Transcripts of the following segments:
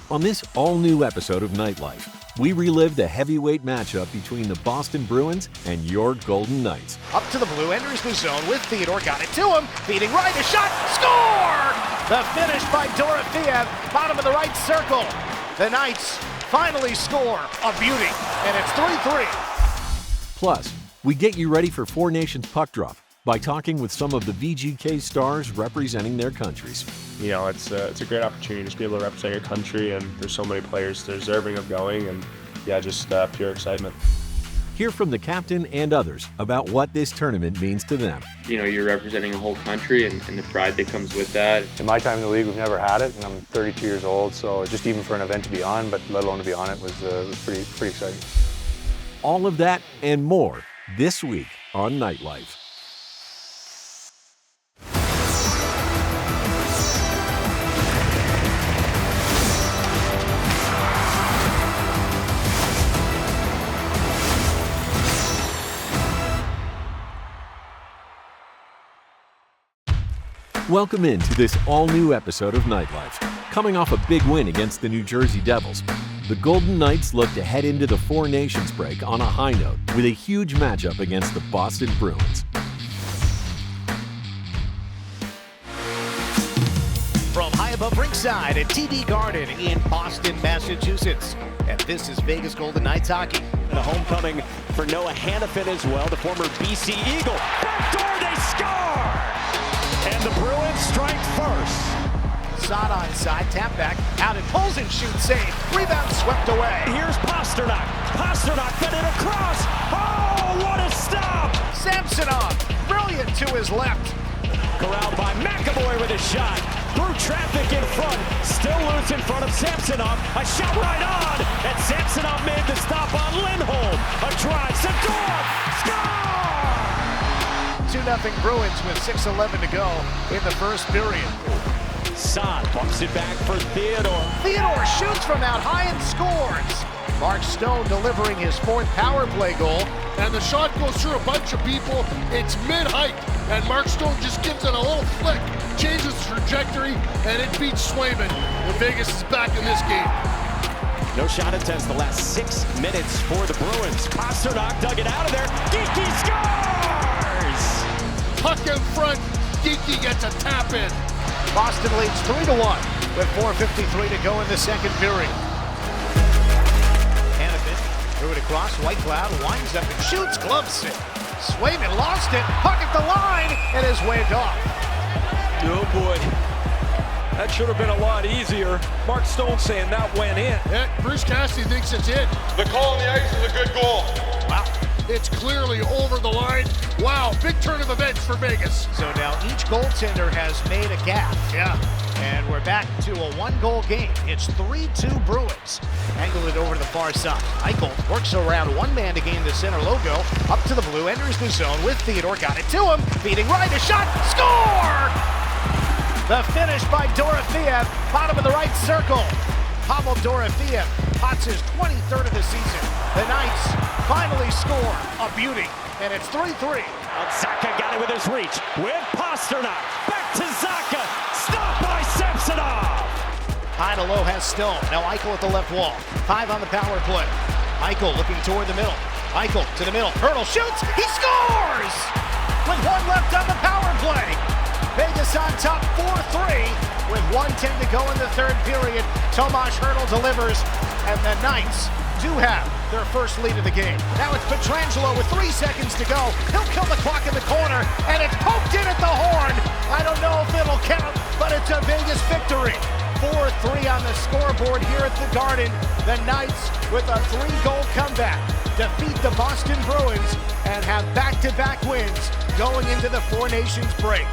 On this all-new episode of Nightlife, we relive the heavyweight matchup between the Boston Bruins and your Golden Knights. Up to the blue, enters the zone with Theodore, got it to him, feeding right, a shot, score! The finish by Dorofeev, bottom of the right circle. The Knights finally score a beauty, and it's 3-3. Plus, we get you ready for Four Nations Puck Drop by talking with some of the VGK stars representing their countries. You know, it's a great opportunity just to be able to represent your country, and there's so many players deserving of going, and yeah, just pure excitement. Hear from the captain and others about what this tournament means to them. You know, you're representing a whole country and the pride that comes with that. In my time in the league, we've never had it, and I'm 32 years old, so just even for an event to be on, but let alone to be on it, was pretty exciting. All of that and more this week on Nightlife. Welcome into this all-new episode of Nightlife. Coming off a big win against the New Jersey Devils, the Golden Knights look to head into the Four Nations break on a high note with a huge matchup against the Boston Bruins. From high above ringside at TD Garden in Boston, Massachusetts. And this is Vegas Golden Knights hockey. And a homecoming for Noah Hanifin as well, the former BC Eagle. Backdoor, they score! And the Bruins strike first. Sod onside, tap back, out and pulls and shoots, save. Rebound swept away. Here's Pasternak. Pasternak fed it across. Oh, what a stop! Samsonov, brilliant to his left. Corralled by McAvoy with a shot. Through traffic in front. Still loose in front of Samsonov. A shot right on. And Samsonov made the stop on Lindholm. A drive. Sadorov. Score! 2-0 Bruins with 6:11 to go in the first period. Sod bumps it back for Theodore. Theodore shoots from out high and scores. Mark Stone delivering his fourth power play goal. And the shot goes through a bunch of people. It's mid-height, and Mark Stone just gives it a little flick, changes trajectory, and it beats Swayman. And Vegas is back in this game. No shot attempts the last 6 minutes for the Bruins. Pasternak dug it out of there. Geeky scores! Puck in front, Geeky gets a tap in. Boston leads 3-1 with 4:53 to go in the second period. Hanifin threw it across, White Cloud winds up and shoots, glove save. Swayman lost it, puck at the line, and is waved off. Oh boy, that should have been a lot easier. Mark Stone saying that went in. Yeah, Bruce Cassidy thinks it's in. The call on the ice is a good goal. Wow, it's clearly over the line. Wow, big turn of events for Vegas. So now each goaltender has made a gap. Yeah. And we're back to a one-goal game. It's 3-2 Bruins. Angle it over to the far side. Eichel works around one man to gain the center logo. Up to the blue, enters the zone with Theodore. Got it to him. Feeding right, a shot. Score! The finish by Dorofeev. Bottom of the right circle. Pavel Dorofeev pots his 23rd of the season. The Knights finally score a beauty. And it's 3-3. Zacha got it with his reach. With Pasternak. Back to Zacha. Stopped by Samsonov. High to low has Stone. Now Eichel at the left wall. 5 on the power play. Eichel looking toward the middle. Eichel to the middle. Hurdle shoots. He scores! With 1 left on the power play. Vegas on top 4-3 with 1:10 to go in the third period. Tomas Hurdle delivers, and the Knights do have their first lead of the game. Now it's Pietrangelo with 3 seconds to go. He'll kill the clock in the corner, and it's poked in at the horn. I don't know if it'll count, but it's a Vegas victory. 4-3 on the scoreboard here at the Garden. The Knights with a 3-goal comeback defeat the Boston Bruins and have back-to-back wins going into the Four Nations break.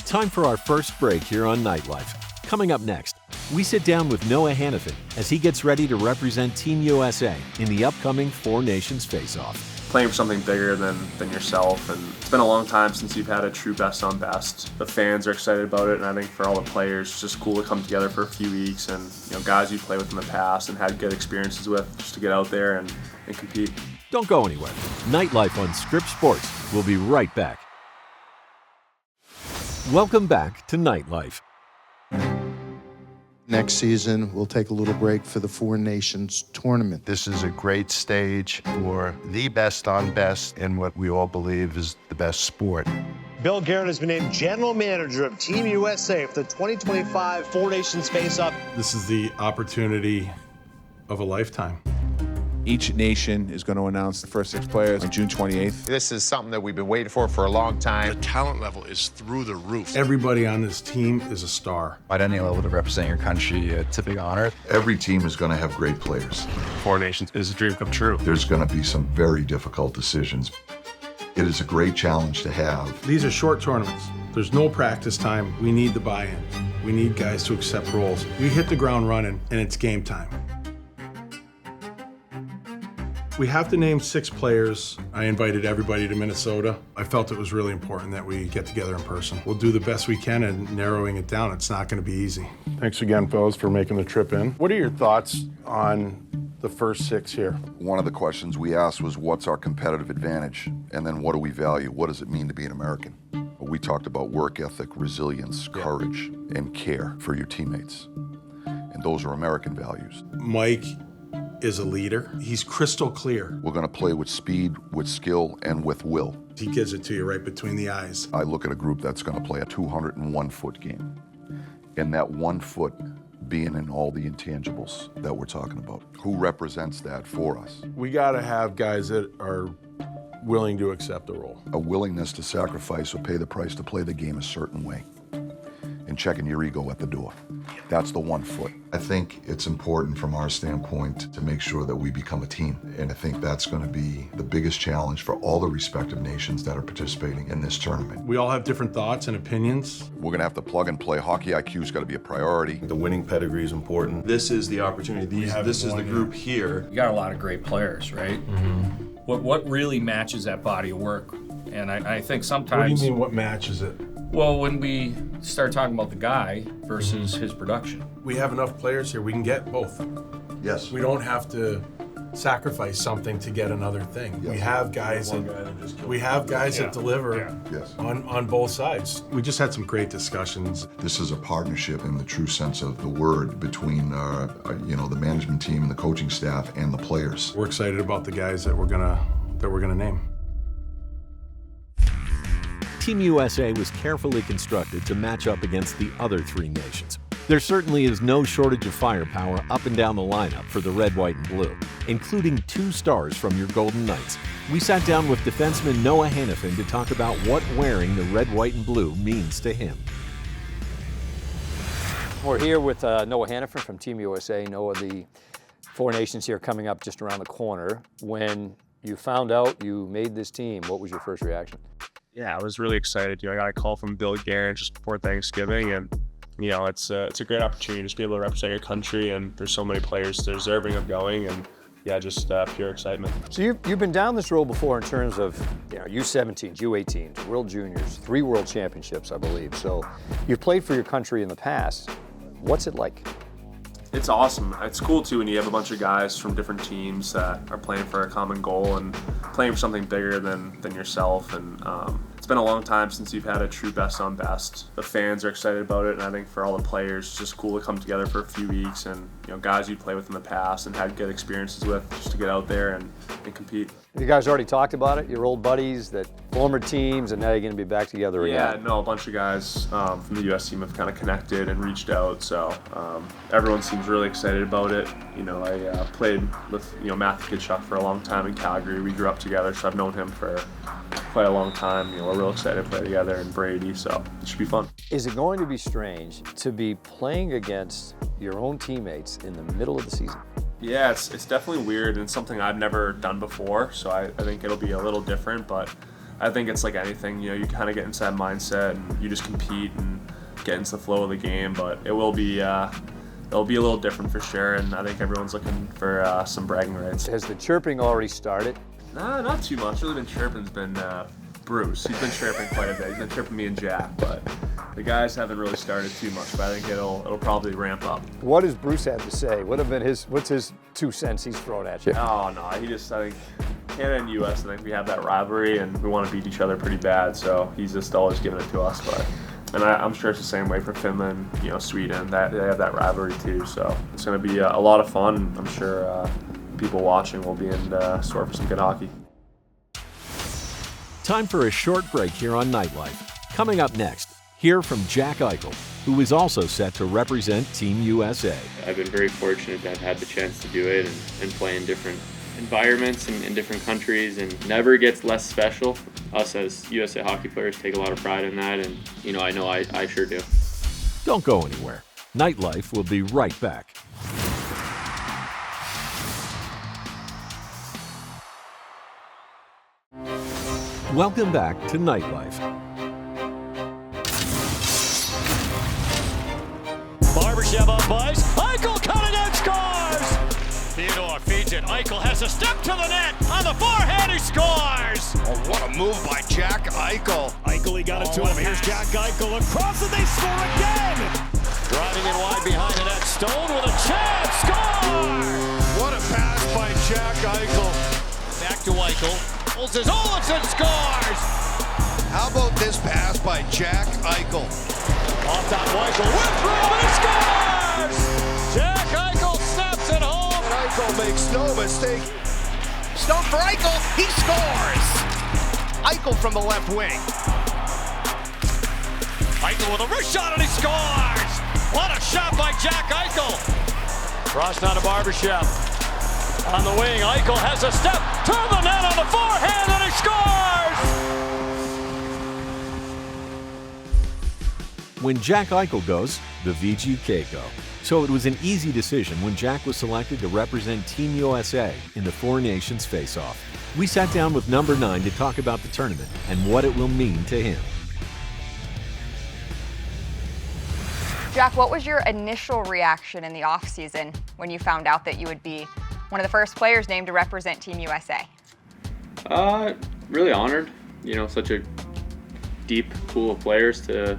Time for our first break here on Nightlife. Coming up next, we sit down with Noah Hanifin as he gets ready to represent Team USA in the upcoming Four Nations face-off. Playing for something bigger than yourself, and it's been a long time since you've had a true best on best. The fans are excited about it, and I think for all the players, it's just cool to come together for a few weeks, and guys you played with in the past and had good experiences with, just to get out there and compete. Don't go anywhere. Nightlife on Scripps Sports. We'll be right back. Welcome back to Nightlife. Next season, we'll take a little break for the Four Nations tournament. This is a great stage for the best on best in what we all believe is the best sport. Bill Guerin has been named General Manager of Team USA for the 2025 Four Nations Face-Off. This is the opportunity of a lifetime. Each nation is going to announce the first 6 players on June 28th. This is something that we've been waiting for a long time. The talent level is through the roof. Everybody on this team is a star. At any level to represent your country, it's a big honor. Every team is going to have great players. Four Nations is a dream come true. There's going to be some very difficult decisions. It is a great challenge to have. These are short tournaments. There's no practice time. We need the buy-in. We need guys to accept roles. We hit the ground running, and it's game time. We have to name 6 players. I invited everybody to Minnesota. I felt it was really important that we get together in person. We'll do the best we can in narrowing it down. It's not going to be easy. Thanks again, fellas, for making the trip in. What are your thoughts on the first 6 here? One of the questions we asked was, what's our competitive advantage? And then what do we value? What does it mean to be an American? We talked about work ethic, resilience, courage, and care for your teammates. And those are American values. Mike is a leader. He's crystal clear. We're going to play with speed, with skill, and with will. He gives it to you right between the eyes. I look at a group that's going to play a 201-foot game. And that 1 foot being in all the intangibles that we're talking about. Who represents that for us? We got to have guys that are willing to accept the role. A willingness to sacrifice or pay the price to play the game a certain way. And checking your ego at the door. That's the 1 foot. I think it's important from our standpoint to make sure that we become a team. And I think that's going to be the biggest challenge for all the respective nations that are participating in this tournament. We all have different thoughts and opinions. We're going to have to plug and play. Hockey IQ's got to be a priority. The winning pedigree is important. This is the opportunity. This is the group here. You got a lot of great players, right? Mm-hmm. What really matches that body of work? And I think sometimes... What do you mean, what matches it? Well, when we start talking about the guy versus his production. We have enough players here, we can get both. Yes. We don't have to sacrifice something to get another thing. Yes. We have guys that deliver yes. on both sides. We just had some great discussions. This is a partnership in the true sense of the word between the management team and the coaching staff and the players. We're excited about the guys that we're gonna name. Team USA was carefully constructed to match up against the other 3 nations. There certainly is no shortage of firepower up and down the lineup for the red, white, and blue, including 2 stars from your Golden Knights. We sat down with defenseman Noah Hanifin to talk about what wearing the red, white, and blue means to him. We're here with Noah Hanifin from Team USA. Noah, the Four Nations here coming up just around the corner. When you found out you made this team, what was your first reaction? Yeah, I was really excited. I got a call from Bill Guerin just before Thanksgiving, and it's a great opportunity to just be able to represent your country. And there's so many players deserving of going, and just pure excitement. So you've been down this road before in terms of U17s, U18s, World Juniors, 3 World Championships, I believe. So you've played for your country in the past. What's it like? It's awesome. It's cool too when you have a bunch of guys from different teams that are playing for a common goal and playing for something bigger than yourself. And it's been a long time since you've had a true best on best. The fans are excited about it, and I think for all the players, it's just cool to come together for a few weeks and guys you play with in the past and had good experiences with, just to get out there and compete. You guys already talked about it, your old buddies, that former teams, and now you're going to be back together again. Yeah, no, a bunch of guys from the U.S. team have kind of connected and reached out, so everyone seems really excited about it. I played with Matthew Tkachuk for a long time in Calgary. We grew up together, so I've known him for quite a long time. We're real excited to play together, and Brady, so it should be fun. Is it going to be strange to be playing against your own teammates in the middle of the season? Yeah, it's definitely weird and something I've never done before, so I think it'll be a little different, but I think it's like anything, you kind of get into that mindset and you just compete and get into the flow of the game, but it'll be a little different for sure, and I think everyone's looking for some bragging rights. Has the chirping already started? Nah, not too much. Really been chirping's been Bruce. He's been chirping quite a bit. He's been chirping me and Jack, but the guys haven't really started too much, but I think it'll probably ramp up. What does Bruce have to say? What's his 2 cents he's thrown at you? Oh, no, I think Canada and U.S., I think we have that rivalry and we want to beat each other pretty bad, so he's just always giving it to us, but And I'm sure it's the same way for Finland, Sweden. That they have that rivalry too. So it's going to be a lot of fun. I'm sure people watching will be in store for some good hockey. Time for a short break here on Nightlife. Coming up next, hear from Jack Eichel, who is also set to represent Team USA. I've been very fortunate to have had the chance to do it and play in different environments and in different countries, and never gets less special. Us as USA hockey players take a lot of pride in that, and I know I sure do. Don't go anywhere. Nightlife will be right back. Welcome back to Nightlife. Barbashev up ice. Eichel cutting and scores! Theodore feeds it. Eichel has a step to the net. On the forehand, he scores! Oh, what a move by Jack Eichel. Eichel, he got it to him. Here's Jack Eichel across, and they score again! Driving in wide behind the net. Stone with a chance. Score! What a pass by Jack Eichel. Back to Eichel. Holds his Olofsson scores! How about this pass by Jack Eichel? Off top Eichel with room, he scores! Jack Eichel snaps it home. And Eichel makes no mistake. Stone for Eichel, he scores! Eichel from the left wing. Eichel with a wrist shot and he scores! What a shot by Jack Eichel! Cross down to Barbashev. On the wing, Eichel has a step to the net on the forehand and he scores! When Jack Eichel goes, the VGK go. So it was an easy decision when Jack was selected to represent Team USA in the Four Nations face-off. We sat down with number 9 to talk about the tournament and what it will mean to him. Jack, what was your initial reaction in the offseason when you found out that you would be one of the first players named to represent Team USA? Really honored. Such a deep pool of players to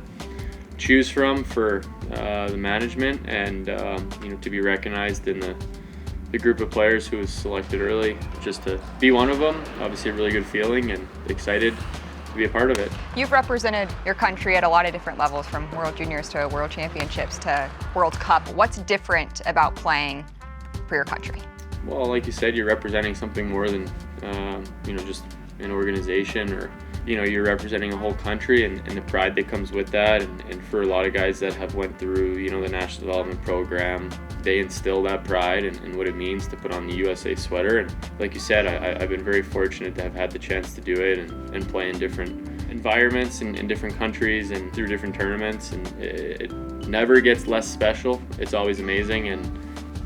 choose from for the management, and to be recognized in the group of players who was selected early. Just to be one of them, obviously a really good feeling and excited to be a part of it. You've represented your country at a lot of different levels, from World Juniors to World Championships to World Cup. What's different about playing for your country? Well, like you said, you're representing something more than just an organization, or you're representing a whole country, and the pride that comes with that. And for a lot of guys that have went through the national development program, they instill that pride and what it means to put on the USA sweater. And like you said, I've been very fortunate to have had the chance to do it and play in different environments and in different countries and through different tournaments, and it never gets less special. It's always amazing, and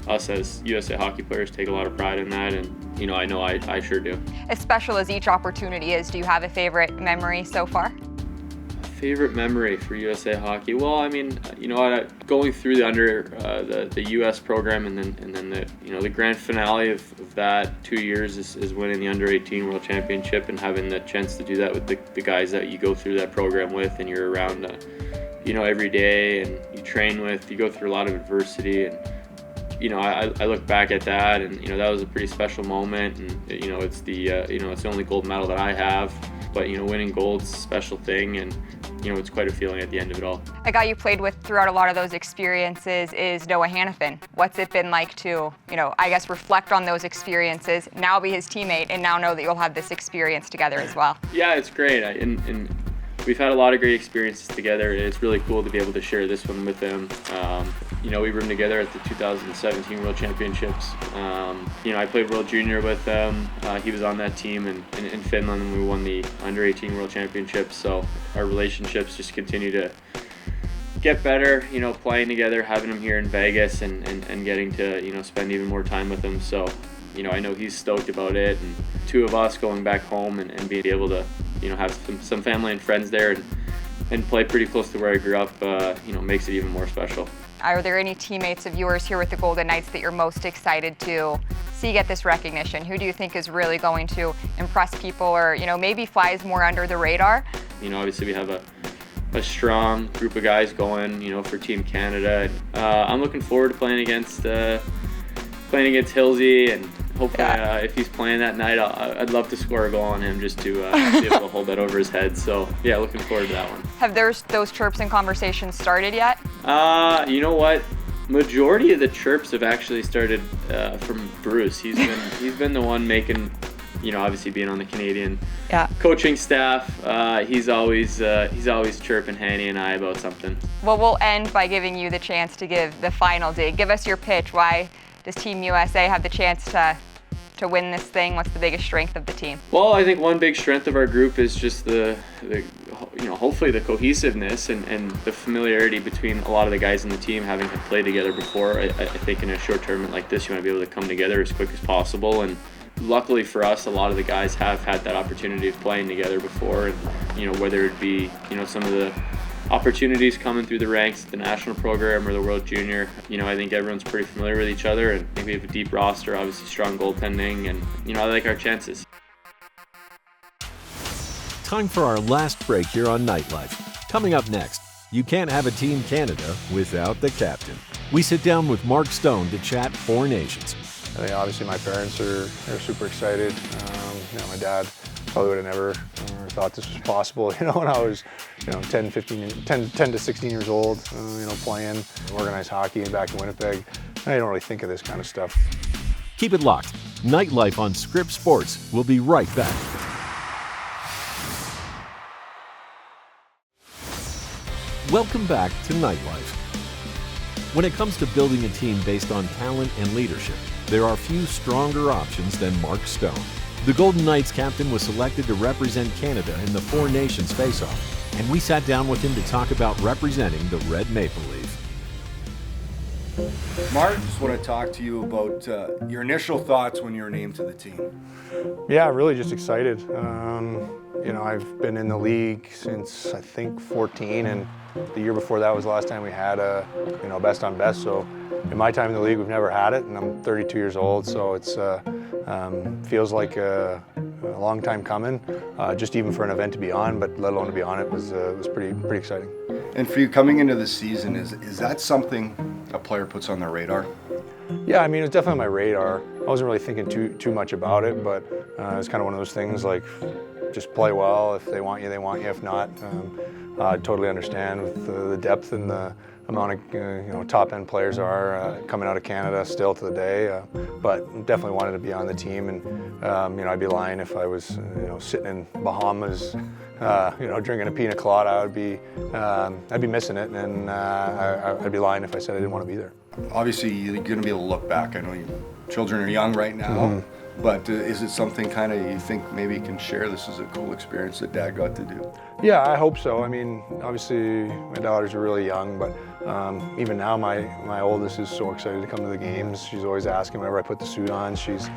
us as USA hockey players take a lot of pride in that, and I know I sure do. As special as each opportunity is, do you have a favorite memory so far? Favorite memory for USA hockey? Well, I mean, going through the US program, and then the grand finale of that 2 years is winning the under 18 World Championship, and having the chance to do that with the guys that you go through that program with, and you're around every day, and you train with. You go through a lot of adversity, and I look back at that, and that was a pretty special moment, and it's the only gold medal that I have, but winning gold's a special thing, and it's quite a feeling at the end of it all. A guy you played with throughout a lot of those experiences is Noah Hanifin. What's it been like to reflect on those experiences, now be his teammate, and now know that you'll have this experience together as well? Yeah, it's great, and we've had a lot of great experiences together. It's really cool to be able to share this one with him. We roomed together at the 2017 World Championships. I played World Junior with him. He was on that team in Finland, and we won the Under 18 World Championships. So our relationships just continue to get better, playing together, having him here in Vegas, and getting to, spend even more time with him. So, I know he's stoked about it, and two of us going back home and being able to, have some family and friends there and play pretty close to where I grew up, makes it even more special. Are there any teammates of yours here with the Golden Knights that you're most excited to see get this recognition? Who do you think is really going to impress people, or maybe flies more under the radar? Obviously we have a strong group of guys going, for Team Canada. I'm looking forward to playing against Hilsey, and Hopefully, if he's playing that night, I'd love to score a goal on him just to be able to hold that over his head. So, yeah, looking forward to that one. Have those chirps and conversations started yet? You know what? Majority of the chirps have actually started from Bruce. He's been the one making, obviously being on the Canadian coaching staff. He's always chirping Hanny and I about something. Well, we'll end by giving you the chance to give the final dig. Give us your pitch. Why does Team USA have the chance to win this thing? What's the biggest strength of the team? Well, I think one big strength of our group is just the hopefully the cohesiveness and the familiarity between a lot of the guys in the team, having to play together before. I think in a short tournament like this, you want to be able to come together as quick as possible. And luckily for us, a lot of the guys have had that opportunity of playing together before. And whether it be some of the opportunities coming through the ranks at the national program or the World Junior, I think everyone's pretty familiar with each other, and I think we have a deep roster, obviously strong goaltending, and I like our chances. Time for our last break here on Nightlife. Coming up next, you can't have a Team Canada without the captain. We sit down with Mark Stone to chat Four Nations. I think obviously my parents are super excited. My dad probably would have never thought this was possible, when I was 10 to 16 years old, playing organized hockey back in Winnipeg. I don't really think of this kind of stuff. Keep it locked. Nightlife on Scripps Sports. We'll be right back. Welcome back to Nightlife. When it comes to building a team based on talent and leadership, there are few stronger options than Mark Stone. The Golden Knights captain was selected to represent Canada in the Four Nations face-off, and we sat down with him to talk about representing the Red Maple Leaf. Mark, just want to talk to you about your initial thoughts when you were named to the team. Yeah, really just excited. I've been in the league since I think 14, and the year before that was the last time we had a best on best. So in my time in the league, we've never had it, and I'm 32 years old, so it's feels like a long time coming, just even for an event to be on, but let alone to be on it was pretty exciting. And for you coming into the season, is that something a player puts on their radar? Yeah, it's definitely on my radar. I wasn't really thinking too much about it, but it's kind of one of those things like just play well. If they want you, they want you. If not, I totally understand with the depth and the amount of top end players are coming out of Canada still to the day, but definitely wanted to be on the team, and I'd be lying if I was sitting in Bahamas drinking a pina colada. I'd be missing it, and I'd be lying if I said I didn't want to be there. Obviously you're going to be able to look back. I know your children are young right now, but is it something kind of you think maybe you can share? This is a cool experience that Dad got to do. Yeah, I hope so. Obviously my daughters are really young, but even now my oldest is so excited to come to the games. She's always asking whenever I put the suit on. She's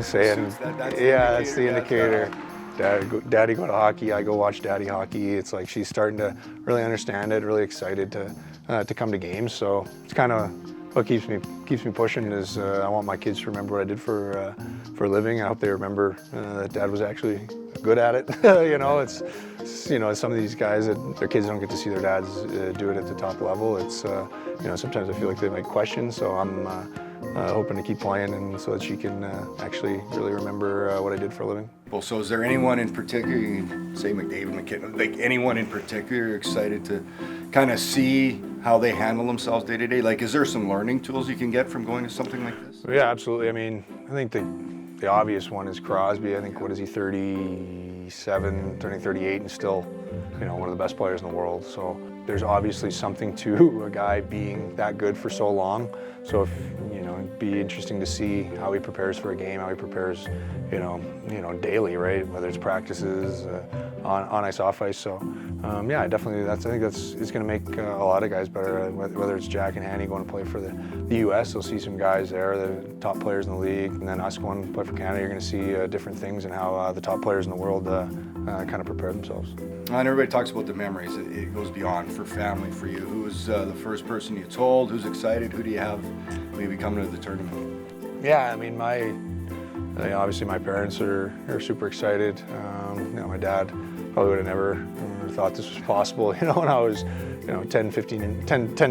saying, that's the indicator. Daddy go to hockey, I go watch Daddy hockey. It's like she's starting to really understand it, really excited to come to games. So it's kind of what keeps me pushing is I want my kids to remember what I did for a living. I hope they remember that Dad was actually good at it. It's some of these guys that their kids don't get to see their dads do it at the top level. It's sometimes I feel like they might question. So I'm hoping to keep playing, and so that she can actually really remember what I did for a living. Well, so is there anyone in particular, you can say McDavid, McKinnon, like anyone in particular you're excited to kind of see how they handle themselves day to day? Like, is there some learning tools you can get from going to something like this? Yeah, absolutely. I think the obvious one is Crosby. I think, what is he, 37, turning 38, and still, one of the best players in the world. So there's obviously something to a guy being that good for so long. So if, it'd be interesting to see how he prepares for a game, how he prepares, daily, right? Whether it's practices, on ice, off ice. So, I think it's going to make a lot of guys better. Whether it's Jack and Hanny going to play for the U.S., they'll see some guys there, the top players in the league, and then us going to play for Canada. You're going to see different things and how the top players in the world kind of prepare themselves. And everybody talks about the memories. It goes beyond for family for you. Who was the first person you told? Who's excited? Who do you have maybe coming to the tournament? Yeah, obviously my parents are super excited. My dad probably would have never thought this was possible. When I was 10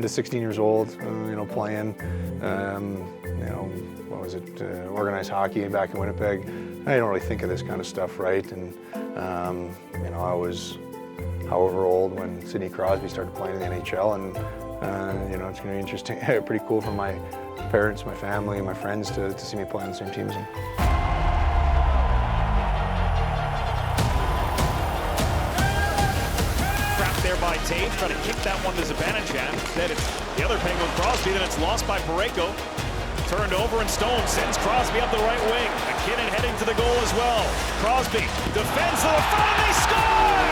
to 16 years old, playing, what was it, organized hockey back in Winnipeg. I don't really think of this kind of stuff, right? And, I was however old when Sidney Crosby started playing in the NHL, and, it's going to be interesting, pretty cool for my parents, my family, my friends to see me play on the same team as him. There by Taves, trying to kick that one to Zibanejad. Instead, it's the other Penguin, Crosby, then it's lost by Parayko. Turned over, and Stone sends Crosby up the right wing. McKinnon heading to the goal as well. Crosby defends to the front, and they score!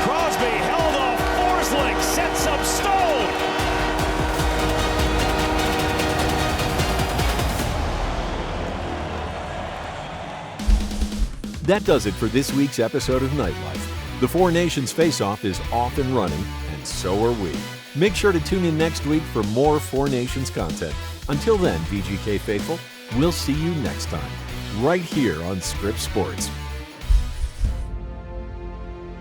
Crosby held off Forsling, sets up Stone. That does it for this week's episode of Nightlife. The Four Nations Face-Off is off and running, and so are we. Make sure to tune in next week for more Four Nations content. Until then, VGK faithful, we'll see you next time, right here on Script Sports.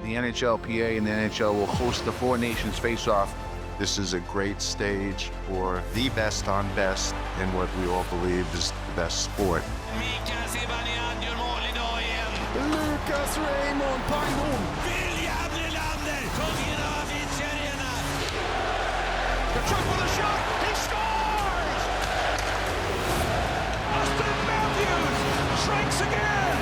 The NHLPA and the NHL will host the Four Nations Face-Off. This is a great stage for the best on best in what we all believe is the best sport. Lucas Raymond, pang bom! William Nylander, Kogninovic Arena! Kachuk with a shot, he scores! Austin Matthews strikes again!